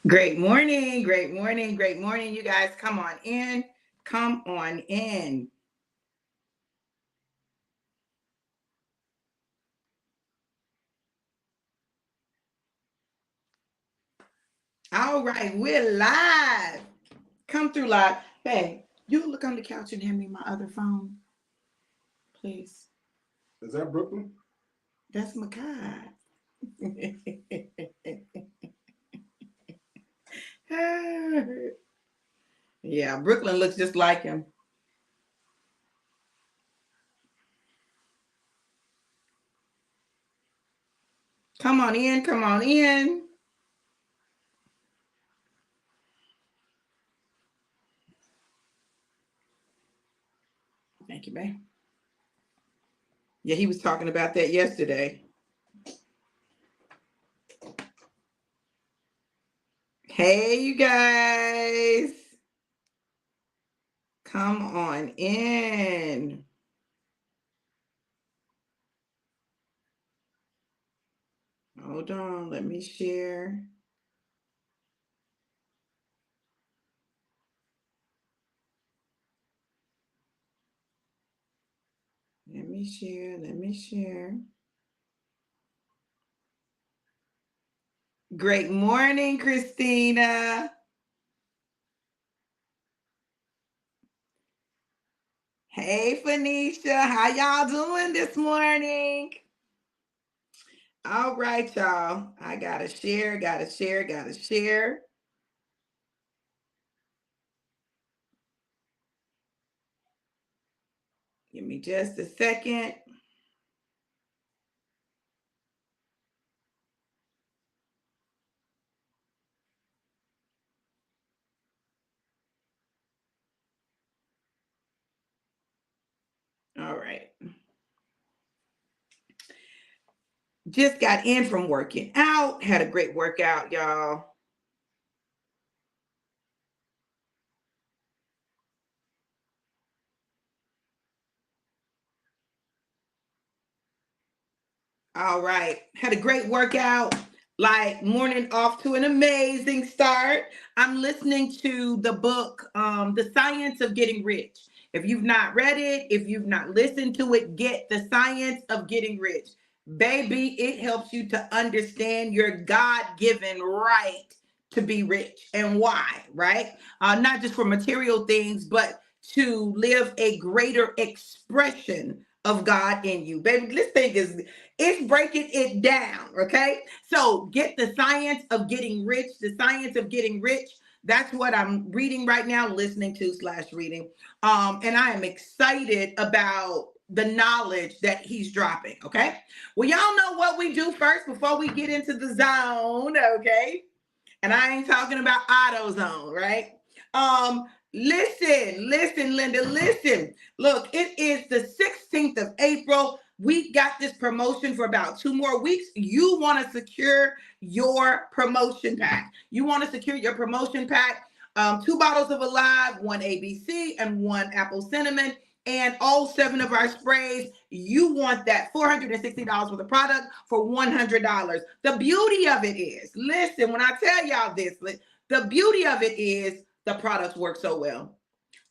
Great morning, great morning, great morning. You guys come on in. Come on in. All right, we're live. Come through live. Hey, you look on the couch and hand me my other phone, please. Is that Brooklyn? That's Makai. Yeah, Brooklyn looks just like him. Come on in, come on in. Thank you, man. Yeah, he was talking about that yesterday. Hey, you guys. Come on in. Hold on, let me share. Let me share. Let me share. Great morning, Christina. Hey, Phoenicia. How y'all doing this morning? All right, y'all. I gotta share, gotta share, gotta share. Give me just a second. All right. Just got in from working out. Had a great workout, y'all. All right. Had a great workout. Like morning off to an amazing start. I'm listening to the book, The Science of Getting Rich. If you've not read it, if you've not listened to it, get The Science of Getting Rich. Baby, it helps you to understand your God-given right to be rich and why, right? Not just for material things, but to live a greater expression of God in you. Baby, this thing is it's breaking it down, okay? So get The Science of Getting Rich, The Science of Getting Rich. That's what I'm reading right now, listening to / reading. And I am excited about the knowledge that he's dropping, okay? Well, y'all know what we do first before we get into the zone, okay? And I ain't talking about AutoZone, right? Listen, Linda, listen. Look, it is the 16th of April. We got this promotion for about 2 more weeks. You want to secure your promotion pack. You want to secure your promotion pack. 2 bottles of Alive, 1 ABC, and 1 Apple Cinnamon, and all 7 of our sprays. You want that $460 worth of product for $100. The beauty of it is, listen, when I tell y'all this, the beauty of it is the products work so well.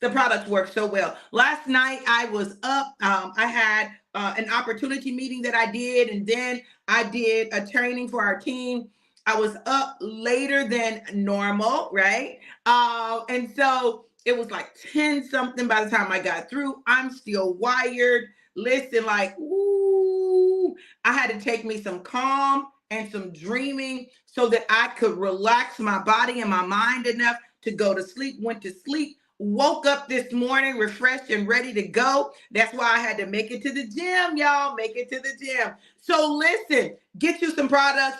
The products work so well. Last night I was up. I had an opportunity meeting that I did, and then I did a training for our team. I was up later than normal, right? And so it was like 10 something by the time I got through. I'm still wired. Listen, like, ooh, I had to take me some calm and some dreaming so that I could relax my body and my mind enough to go to sleep. Went to sleep, woke up this morning refreshed and ready to go. That's why I had to make it to the gym, y'all. Make it to the gym. So listen, get you some products.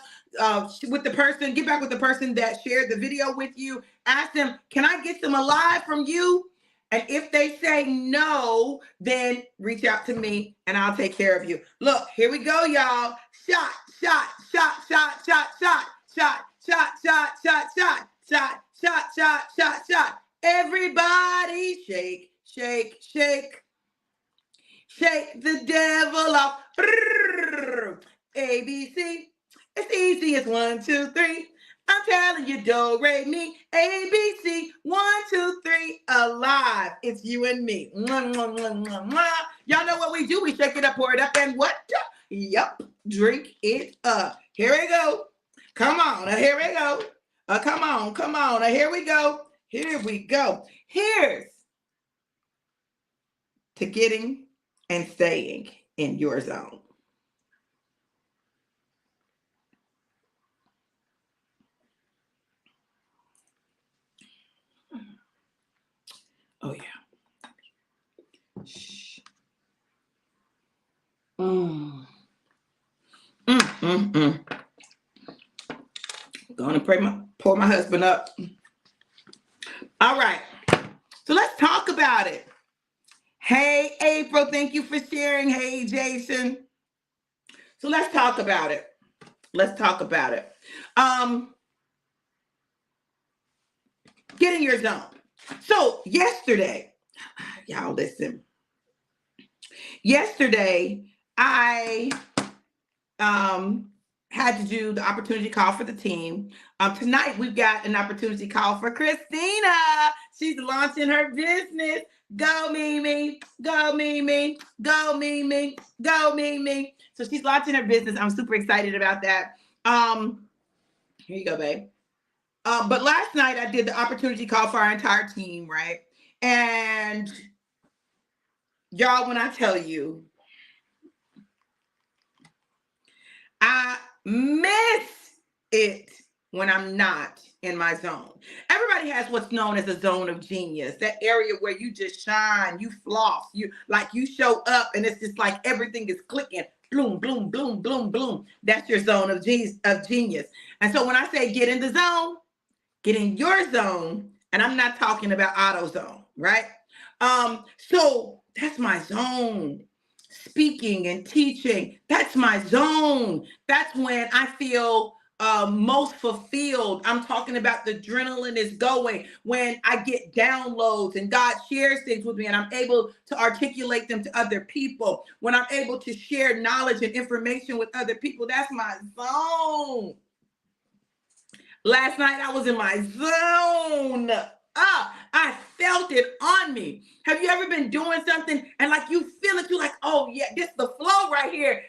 With the person, get back with the person that shared the video with you. Ask them, can I get some Alive from you? And if they say no, then reach out to me and I'll take care of you. Look, here we go, y'all. Shot, shot, shot, shot, shot, shot, shot, shot, shot, shot, shot, shot, shot, shot, shot, shot. Everybody shake, shake, shake. Shake the devil off. ABC. It's easy as 1, 2, 3. I'm telling you, do, re, mi, A, B, C, 1, 2, 3, alive. It's you and me. Mwah, mwah, mwah, mwah, mwah. Y'all know what we do. We shake it up, pour it up, and what? Yup, drink it up. Here we go. Come on, here we go. Come on. Here we go. Here we go. Here's to getting and staying in your zone. Oh, yeah. Shh. Going to pour my husband up. All right. So let's talk about it. Hey, April, thank you for sharing. Hey, Jason. So let's talk about it. Get in your zone. So yesterday, y'all listen. Yesterday, I had to do the opportunity call for the team. Tonight, we've got an opportunity call for Christina. She's launching her business. Go, Mimi. Go, Mimi. Go, Mimi. Go, Mimi. So she's launching her business. I'm super excited about that. Here you go, babe. But last night, I did the opportunity call for our entire team, right? And y'all, when I tell you, I miss it when I'm not in my zone. Everybody has what's known as a zone of genius, that area where you just shine, you floss, you show up and it's just like everything is clicking, bloom, bloom, bloom, bloom, bloom. That's your zone of genius. And so when I say get in the zone, get in your zone, and I'm not talking about AutoZone, right? So that's my zone. Speaking and teaching, that's my zone. That's when I feel most fulfilled. I'm talking about the adrenaline is going when I get downloads and God shares things with me and I'm able to articulate them to other people. When I'm able to share knowledge and information with other people, that's my zone. Last night I was in my zone. I felt it on me. Have you ever been doing something and like you feel it? You're like, oh yeah, this is the flow right here.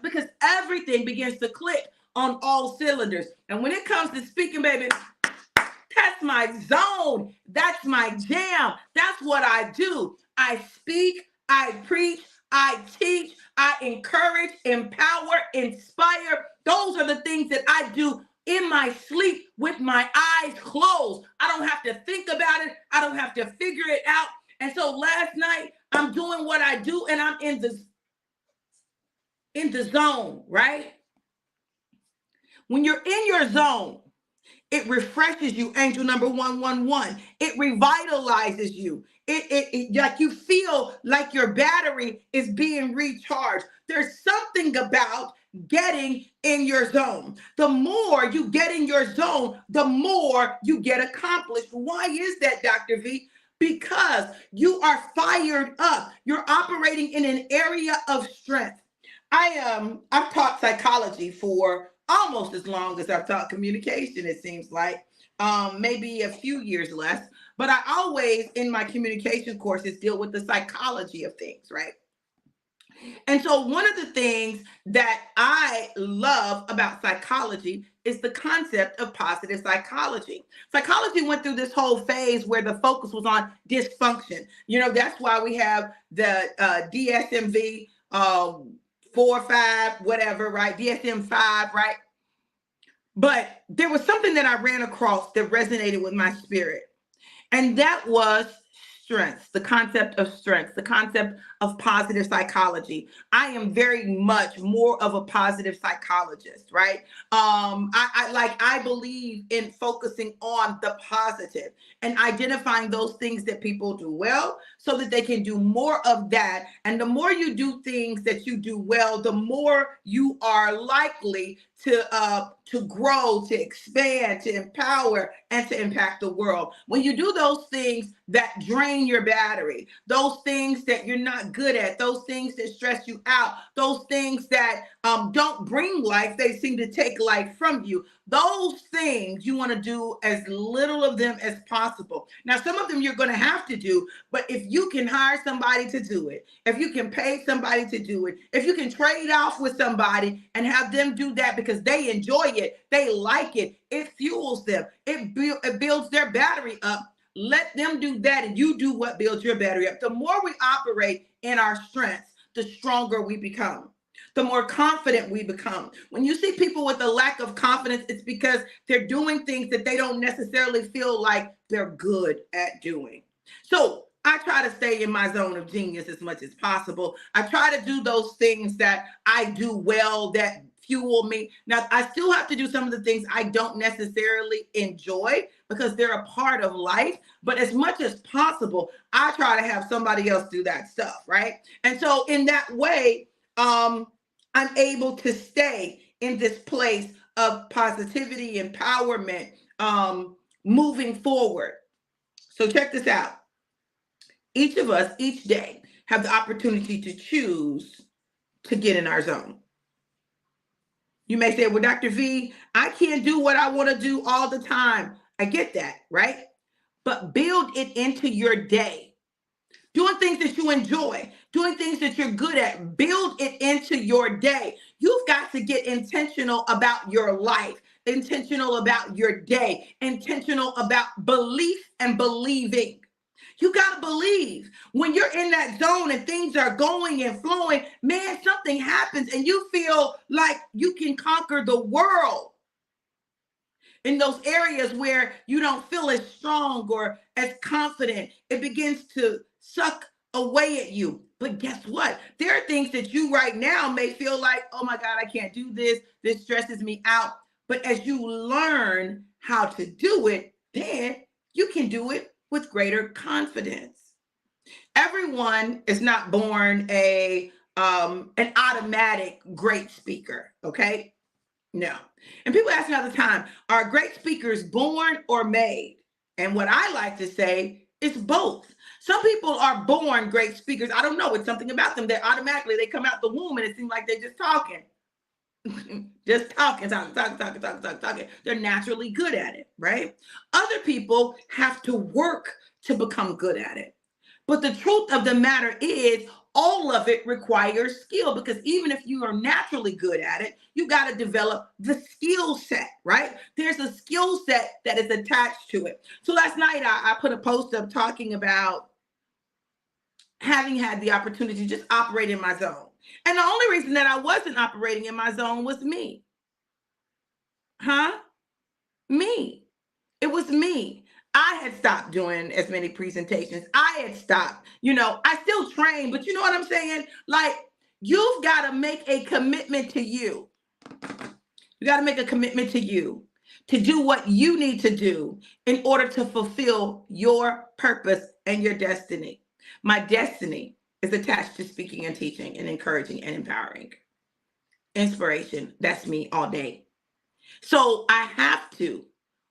Because everything begins to click on all cylinders. And when it comes to speaking, baby, that's my zone. That's my jam. That's what I do. I speak, I preach, I teach, I encourage, empower, inspire. Those are the things that I do in my sleep with my eyes closed. I don't have to think about it. I don't have to figure it out. And so last night, I'm doing what I do and I'm in the zone, right? When you're in your zone, it refreshes you, angel number 111. It revitalizes you. It like you feel like your battery is being recharged. There's something about getting in your zone. The more you get in your zone, the more you get accomplished. Why is that, Dr. V? Because you are fired up. You're operating in an area of strength. I've taught psychology for almost as long as I've taught communication, it seems like. Maybe a few years less. But I always, in my communication courses, deal with the psychology of things, right? And so one of the things that I love about psychology is the concept of positive psychology. Psychology went through this whole phase where the focus was on dysfunction. You know, that's why we have the DSM-V 4, 5, whatever, right? DSM-5, right? But there was something that I ran across that resonated with my spirit. And that was strengths, the concept of strengths, the concept of positive psychology. I am very much more of a positive psychologist, right? I believe in focusing on the positive and identifying those things that people do well so that they can do more of that. And the more you do things that you do well, the more you are likely to grow, to expand, to empower, and to impact the world. When you do those things that drain your battery, those things that you're not good at, those things that stress you out, those things that don't bring life, they seem to take life from you. Those things you want to do as little of them as possible. Now, some of them you're going to have to do, but if you can hire somebody to do it, if you can pay somebody to do it, if you can trade off with somebody and have them do that because they enjoy it, they like it, it fuels them, it builds their battery up. Let them do that and you do what builds your battery up. The more we operate in our strengths, the stronger we become, the more confident we become. When you see people with a lack of confidence, it's because they're doing things that they don't necessarily feel like they're good at doing. So I try to stay in my zone of genius as much as possible. I try to do those things that I do well, that fuel me. Now, I still have to do some of the things I don't necessarily enjoy because they're a part of life. But as much as possible, I try to have somebody else do that stuff, right? And so in that way, I'm able to stay in this place of positivity, empowerment, moving forward. So check this out. Each of us, each day, have the opportunity to choose to get in our zone. You may say, well, Dr. V, I can't do what I want to do all the time. I get that, right? But build it into your day. Doing things that you enjoy, doing things that you're good at, build it into your day. You've got to get intentional about your life, intentional about your day, intentional about belief and believing. You got to believe when you're in that zone and things are going and flowing, man, something happens and you feel like you can conquer the world. In those areas where you don't feel as strong or as confident, it begins to suck away at you. But guess what? There are things that you right now may feel like, oh my God, I can't do this. This stresses me out. But as you learn how to do it, then you can do it with greater confidence. Everyone is not born an automatic great speaker, okay? No. And people ask me all the time, are great speakers born or made? And what I like to say is both. Some people are born great speakers. I don't know. It's something about them that automatically they come out the womb and it seems like they're just talking. Just talking. They're naturally good at it, right? Other people have to work to become good at it. But the truth of the matter is, all of it requires skill, because even if you are naturally good at it, you got to develop the skill set, right? There's a skill set that is attached to it. So last night I put a post up talking about having had the opportunity to just operate in my zone. And the only reason that I wasn't operating in my zone was me. Me. It was me. I had stopped doing as many presentations. I had stopped, I still train, but you know what I'm saying? Like, you've got to make a commitment to you. You got to make a commitment to you to do what you need to do in order to fulfill your purpose and your destiny. My destiny is attached to speaking and teaching and encouraging and empowering. Inspiration, that's me all day. So I have to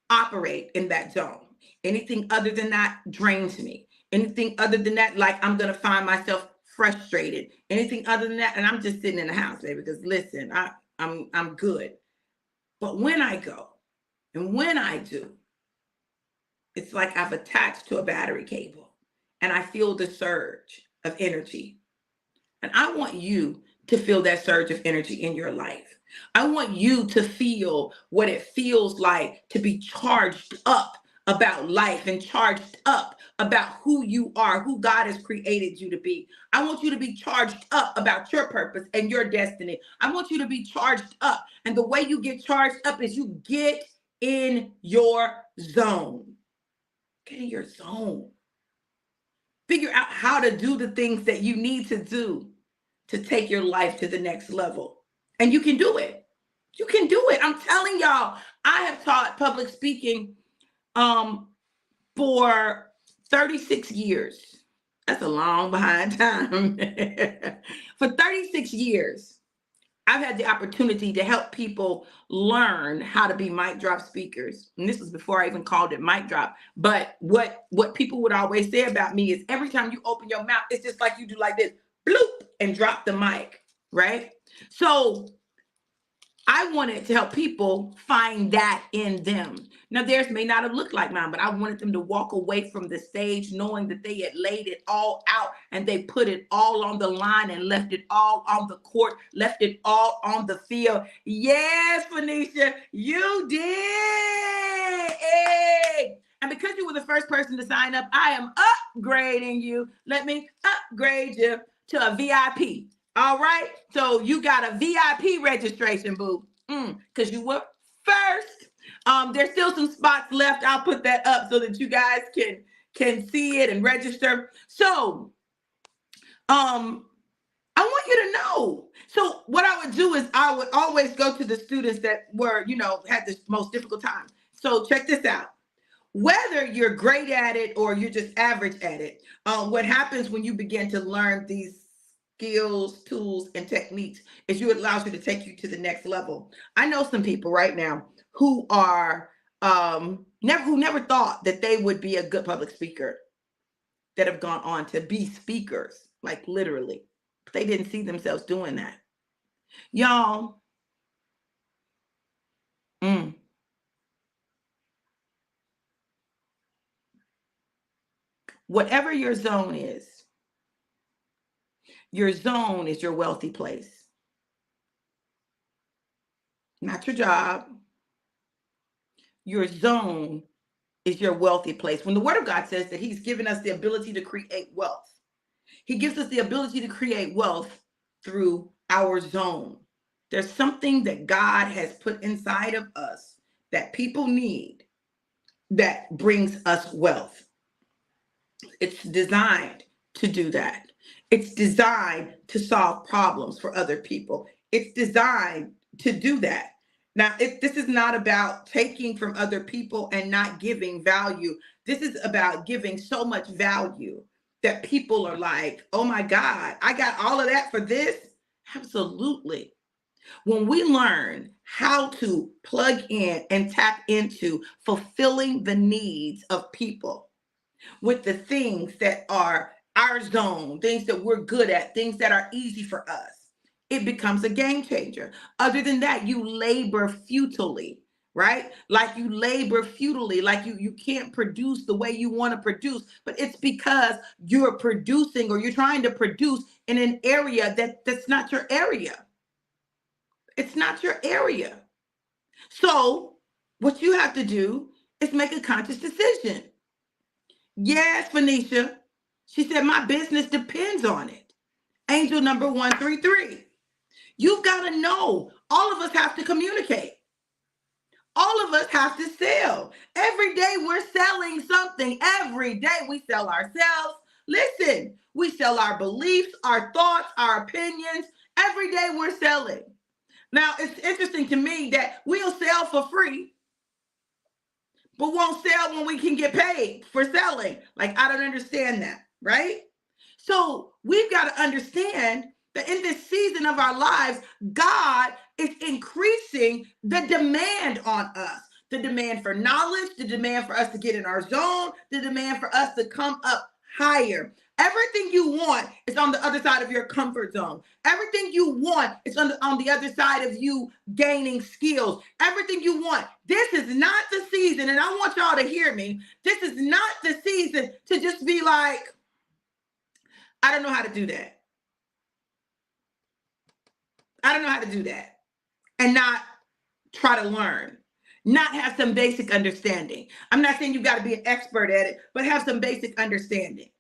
operate in that zone. Anything other than that drains me. Anything other than that, like, I'm going to find myself frustrated. Anything other than that, and I'm just sitting in the house, baby, because listen, I'm good. But when I go and when I do, it's like I've attached to a battery cable and I feel the surge of energy. And I want you to feel that surge of energy in your life. I want you to feel what it feels like to be charged up about life and charged up about who you are, who God has created you to be. I want you to be charged up about your purpose and your destiny. I want you to be charged up. And the way you get charged up is you get in your zone. Get in your zone. Figure out how to do the things that you need to do to take your life to the next level. And you can do it. You can do it. I'm telling y'all, I have taught public speaking for 36 years. That's a long behind time. For 36 years, I've had the opportunity to help people learn how to be mic drop speakers. And this was before I even called it mic drop. But what people would always say about me is every time you open your mouth, it's just like you do like this, bloop, and drop the mic, right? So I wanted to help people find that in them. Now, theirs may not have looked like mine, but I wanted them to walk away from the stage knowing that they had laid it all out and they put it all on the line and left it all on the court, left it all on the field. Yes, Phoenicia, you did. Hey. And because you were the first person to sign up, I am upgrading you. Let me upgrade you to a VIP. All right, so you got a VIP registration, boo, because you were first. There's still some spots left. I'll put that up so that you guys can see it and register. So, I want you to know. So what I would do is I would always go to the students that were, had the most difficult time. So check this out. Whether you're great at it or you're just average at it, what happens when you begin to learn these skills, tools, and techniques is it allows you to take you to the next level. I know some people right now who are never thought that they would be a good public speaker, that have gone on to be speakers, like literally. They didn't see themselves doing that. Y'all, whatever your zone is your wealthy place. Not your job. Your zone is your wealthy place. When the Word of God says that He's given us the ability to create wealth, He gives us the ability to create wealth through our zone. There's something that God has put inside of us that people need that brings us wealth. It's designed to do that. It's designed to solve problems for other people. It's designed to do that. Now, this is not about taking from other people and not giving value. This is about giving so much value that people are like, oh my God, I got all of that for this? Absolutely. When we learn how to plug in and tap into fulfilling the needs of people with the things that are our zone, things that we're good at, things that are easy for us, it becomes a game changer. Other than that, you labor futilely, right? Like you labor futilely, like you can't produce the way you want to produce, but it's because you're producing or you're trying to produce in an area that's not your area. It's not your area. So what you have to do is make a conscious decision. Yes, Phoenicia. She said, my business depends on it. Angel number 133. You've got to know, all of us have to communicate. All of us have to sell. Every day we're selling something. Every day we sell ourselves. Listen, we sell our beliefs, our thoughts, our opinions. Every day we're selling. Now, it's interesting to me that we'll sell for free, but won't sell when we can get paid for selling. Like, I don't understand that, right? So we've got to understand that in this season of our lives, God is increasing the demand on us. The demand for knowledge, the demand for us to get in our zone, the demand for us to come up higher. Everything you want is on the other side of your comfort zone. Everything you want is on the other side of you gaining skills. Everything you want. This is not the season, and I want y'all to hear me. This is not the season to just be like, I don't know how to do that. I don't know how to do that. And not try to learn. Not have some basic understanding. I'm not saying you've got to be an expert at it, but have some basic understanding.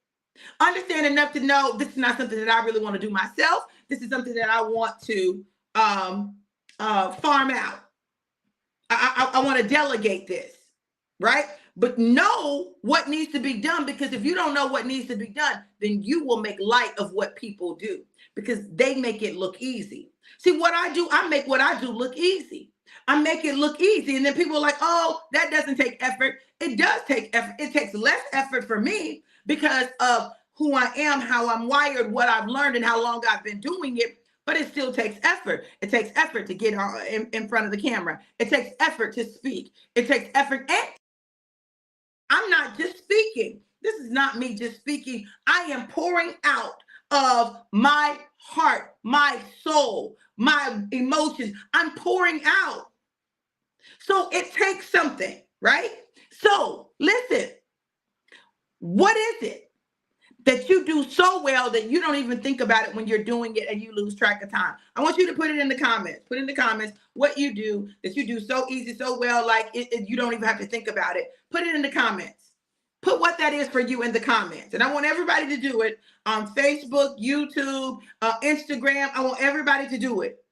Understand enough to know this is not something that I really want to do myself. This is something that I want to farm out. I want to delegate this, right? But know what needs to be done, because if you don't know what needs to be done, then you will make light of what people do because they make it look easy. See, what I do, I make what I do look easy. I make it look easy. And then people are like, oh, that doesn't take effort. It does take effort. It takes less effort for me because of who I am, how I'm wired, what I've learned, and how long I've been doing it. But it still takes effort. It takes effort to get in front of the camera. It takes effort to speak. It takes effort. And I'm not just speaking. This is not me just speaking. I am pouring out of my heart, my soul, my emotions. I'm pouring out. So it takes something, right? So listen, what is it that you do so well that you don't even think about it when you're doing it and you lose track of time? I want you to put it in the comments. Put in the comments what you do that you do so easy, so well, like you don't even have to think about it. Put it in the comments. Put what that is for you in the comments. And I want everybody to do it on Facebook, YouTube, Instagram. I want everybody to do it.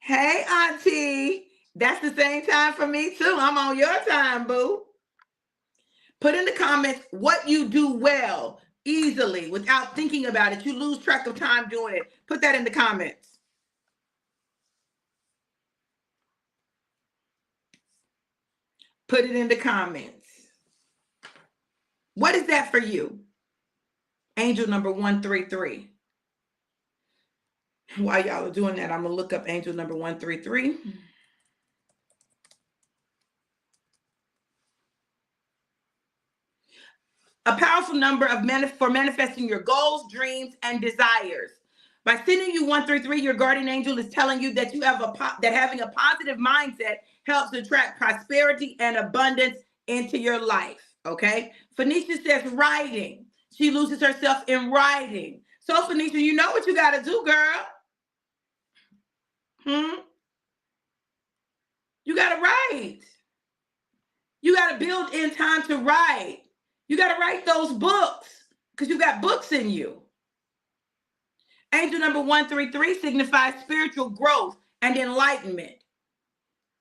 Hey, Auntie. That's the same time for me too. I'm on your time, boo. Put in the comments what you do well, easily, without thinking about it. You lose track of time doing it. Put that in the comments. Put it in the comments. What is that for you? Angel number 133. While y'all are doing that, I'm going to look up angel number 133. A powerful number for manifesting your goals, dreams, and desires. By sending you 133, your guardian angel is telling you that that having a positive mindset helps attract prosperity and abundance into your life. Okay. Phoenicia says writing. She loses herself in writing. So Phoenicia, you know what you got to do, girl. You got to write. You got to build in time to write. You got to write those books because you got books in you. Angel number 133 signifies spiritual growth and enlightenment.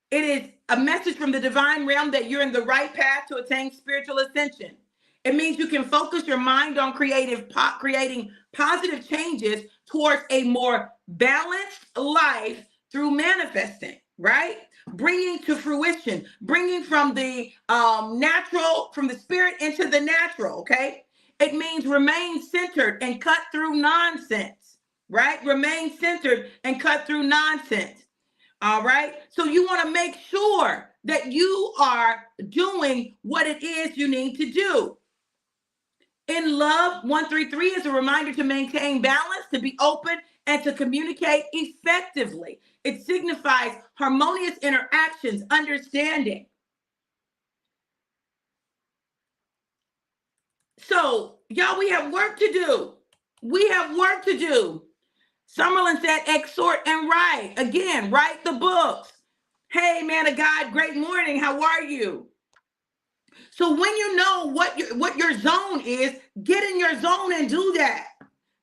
It is a message from the divine realm that you're in the right path to attain spiritual ascension. It means you can focus your mind on creating positive changes towards a more balanced life through manifesting, right? Bringing to fruition, bringing from the natural, from the spirit into the natural, okay? It means remain centered and cut through nonsense, right? Remain centered and cut through nonsense, all right? So you want to make sure that you are doing what it is you need to do. In love, 133 is a reminder to maintain balance, to be open, and to communicate effectively. It signifies harmonious interactions, understanding. So, y'all, we have work to do. We have work to do. Summerlin said, exhort and write. Again, write the books. Hey, man of God, great morning. How are you? So when you know what your zone is, get in your zone and do that.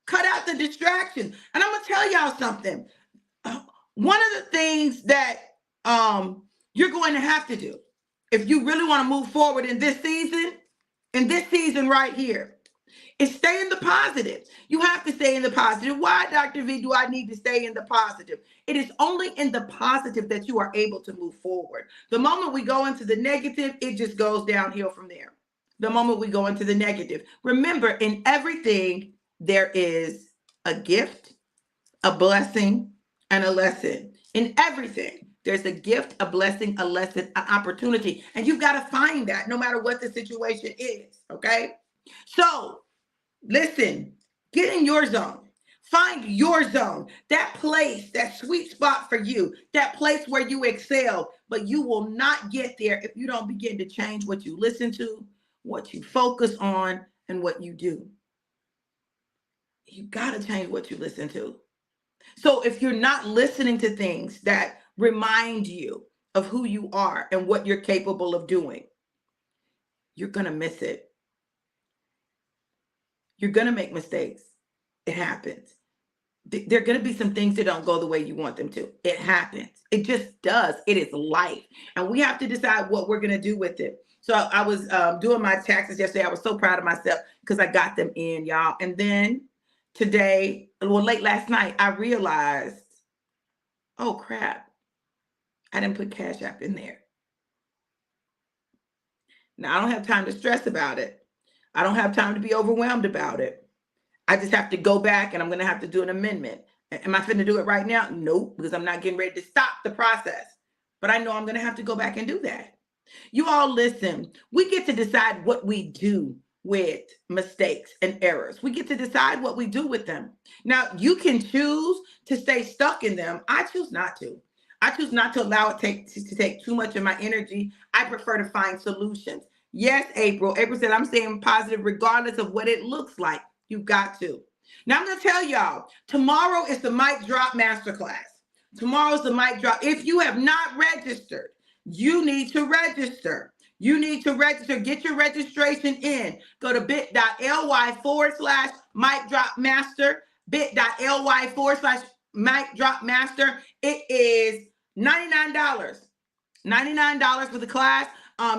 Cut out the distractions. And I'm gonna tell y'all something. One of the things that you're going to have to do if you really want to move forward in this season right here, is stay in the positive. You have to stay in the positive. Why, Dr. V, do I need to stay in the positive? It is only in the positive that you are able to move forward. The moment we go into the negative, it just goes downhill from there. The moment we go into the negative. Remember, in everything, there is a gift, a blessing, and a lesson. In everything, there's a gift, a blessing, a lesson, an opportunity. And you've got to find that no matter what the situation is, okay? So, listen, get in your zone. Find your zone, that place, that sweet spot for you, that place where you excel. But you will not get there if you don't begin to change what you listen to, what you focus on, and what you do. You got to change what you listen to. So if you're not listening to things that remind you of who you are and what you're capable of doing, you're going to miss it. You're going to make mistakes. It happens. There are going to be some things that don't go the way you want them to. It happens. It just does. It is life. And we have to decide what we're going to do with it. So I was doing my taxes yesterday. I was so proud of myself because I got them in, y'all. And then today, late last night, I realized, oh, crap. I didn't put Cash App in there. Now, I don't have time to stress about it. I don't have time to be overwhelmed about it. I just have to go back and I'm going to have to do an amendment Am I finna do it right now? Nope, because I'm not getting ready to stop the process. But I know I'm going to have to go back and do that. You all listen, we get to decide what we do with mistakes and errors. We get to decide what we do with them. Now, you can choose to stay stuck in them. I choose not to. I choose not to allow it to take too much of my energy. I prefer to find solutions. Yes, April. April said, I'm staying positive regardless of what it looks like. You've got to. Now, I'm going to tell y'all, tomorrow is the Mic Drop Masterclass. Tomorrow's the Mic Drop. If you have not registered, you need to register. You need to register. Get your registration in. Go to bit.ly/mic drop master. bit.ly/mic drop master. It is $99. $99 for the class.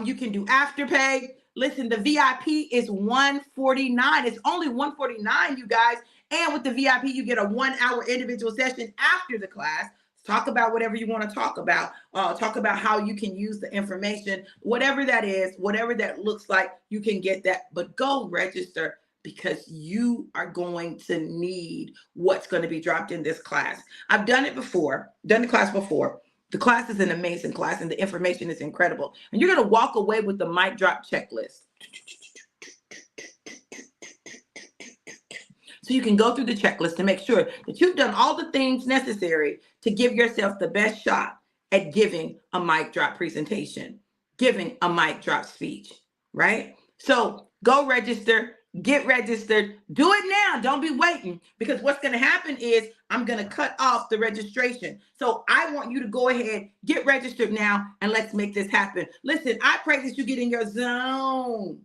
You can do Afterpay. Listen, the VIP is $149. It's only $149, you guys. And with the VIP, you get a 1-hour individual session after the class. Talk about whatever you want to talk about. Talk about how you can use the information, whatever that is, whatever that looks like, you can get that. But go register, because you are going to need what's going to be dropped in this class. I've done it before, done the class before. The class is an amazing class and the information is incredible. And you're going to walk away with the mic drop checklist. So you can go through the checklist to make sure that you've done all the things necessary to give yourself the best shot at giving a mic drop presentation, giving a mic drop speech, right? So go register, get registered, do it now. Don't be waiting, because what's going to happen is I'm going to cut off the registration. So I want you to go ahead, get registered now, and let's make this happen. Listen, I pray that you get in your zone,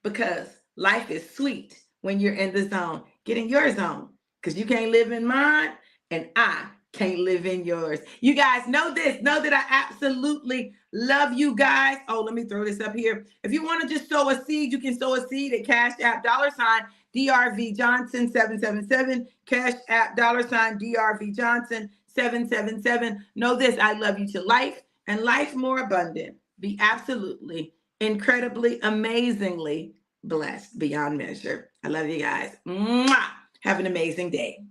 because life is sweet when you're in the zone. Get in your zone, because you can't live in mine and I can't live in yours. You guys know this. Know that I absolutely love you guys. Oh, let me throw this up here. If you want to just sow a seed, you can sow a seed at Cash App $DRV Johnson 777. Cash App $DRV Johnson 777. Know this. I love you to life and life more abundant. Be absolutely, incredibly, amazingly blessed beyond measure. I love you guys. Mwah! Have an amazing day.